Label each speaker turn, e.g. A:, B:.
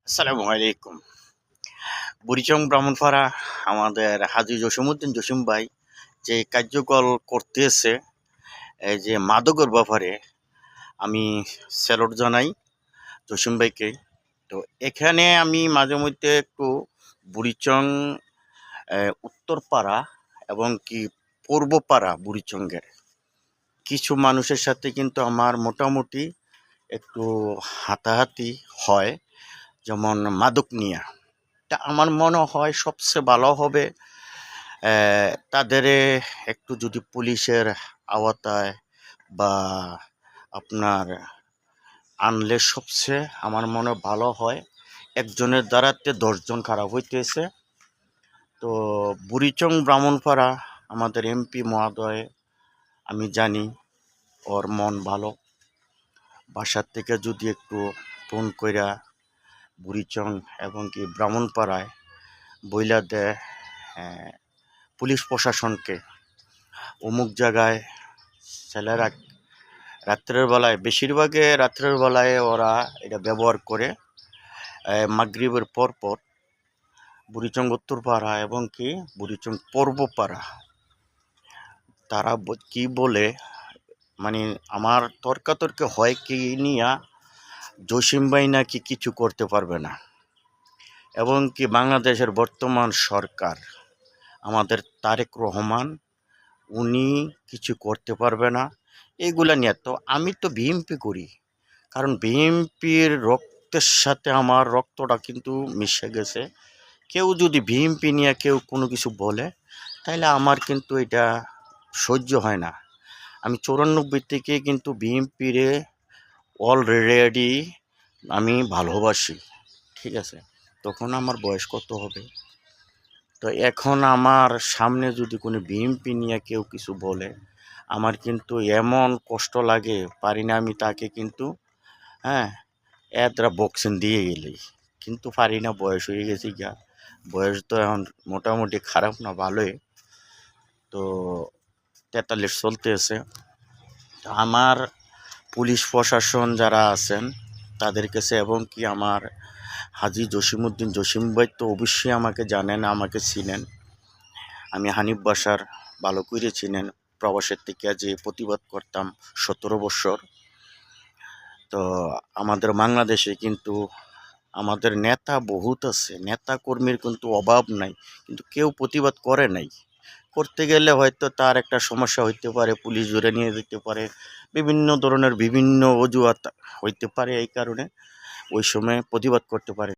A: আসসালামু আলাইকুম। বুড়িচং ব্রাহ্মণপাড়া আমাদের হাজী জসিমউদ্দিন জসিম ভাই যে কার্যকল করতেছে, এই যে মাদকের ব্যাপারে আমি স্যালুট জানাই জসিম ভাইকে। তো এখানে আমি মাঝে মধ্যে একটু বুড়িচং উত্তরপাড়া এবং কি পূর্বপাড়া বুড়িচংয়ের কিছু মানুষের সাথে কিন্তু আমার মোটামুটি একটু হাতাহাতি হয়, যেমন মাদক নিয়ে। তা আমার মনে হয় সবচেয়ে ভালো হবে তাদের একটু যদি পুলিশের আওতায় বা আপনার আনলে সবচেয়ে আমার মনে হয় ভালো হয়। একজনের দ্বারাতে 10 জন খারাপ হইতেছে। তো বুড়িচং ব্রাহ্মণপাড়া আমাদের এমপি মহোদয়, আমি জানি ওর মন ভালো। বাসার থেকে যদি একটু ফোন কইরা বুড়িচং এবং কি ব্রাহ্মণপাড়ায় বইলা দেয় পুলিশ প্রশাসনকে, অমুক জায়গায় ছেলেরা রাত্রের বেলায়, বেশিরভাগে রাত্রের বেলায় ওরা এটা ব্যবহার করে মাগরিবের পর বুড়িচং উত্তরপাড়া এবং কি বুড়িচং পূর্বপাড়া তারা কি বলে, মানে আমার তর্কাতর্কি হয় কি নিয়া জসিম ভাই নাকি কিছু করতে পারবে না, এবং কি বাংলাদেশের বর্তমান সরকার আমাদের তারেক রহমান উনি কিছু করতে পারবে না এগুলা নিয়ে। তো আমি তো বিএমপি করি, কারণ বিএমপির রক্তের সাথে আমার রক্তটা কিন্তু মিশে গেছে। কেউ যদি বিএমপি নিয়ে কেউ কোনো কিছু বলে তাহলে আমার কিন্তু এটা সহ্য হয় না। আমি 94 থেকে কিন্তু বিএমপিরে অলরেডি আমি ভালোবাসি, ঠিক আছে। তখন আমার বয়স কত হবে? তো এখন আমার সামনে যদি কোনো বিএমপি নিয়ে কেউ কিছু বলে আমার কিন্তু এমন কষ্ট লাগে, পারি না আমি তাকে কিন্তু হ্যাঁ এতটা বক্সিং দিয়ে গেলেই, কিন্তু পারি না, বয়স হয়ে গেছি গা। বয়স তো এখন মোটামুটি খারাপ না, ভালোই। তো 43 চলতেছে। তো আমার পুলিশ প্রশাসন যারা আছেন তাদের কাছে এবং কি আমার হাজী জসিমউদ্দিন জসিম ভাই তো অবশ্যই আমাকে জানেন, আমাকে চিনেন। আমি হানিফ বাসার ভালো করে চিনেন, প্রবাসের থেকে যে প্রতিবাদ করতাম 17 বছর। তো আমাদের বাংলাদেশে কিন্তু আমাদের নেতা বহুত আছে, নেতা কর্মীর কিন্তু অভাব নাই, কিন্তু কেউ প্রতিবাদ করে নাই। করতে গেলে হয়তো তার একটা সমস্যা হইতে পারে, পুলিশ ধরে নিয়ে যেতে পারে, বিভিন্ন ধরনের বিভিন্ন অজুহাত হইতে পারে, এই কারণে ওই সময় প্রতিবাদ করতে পারে।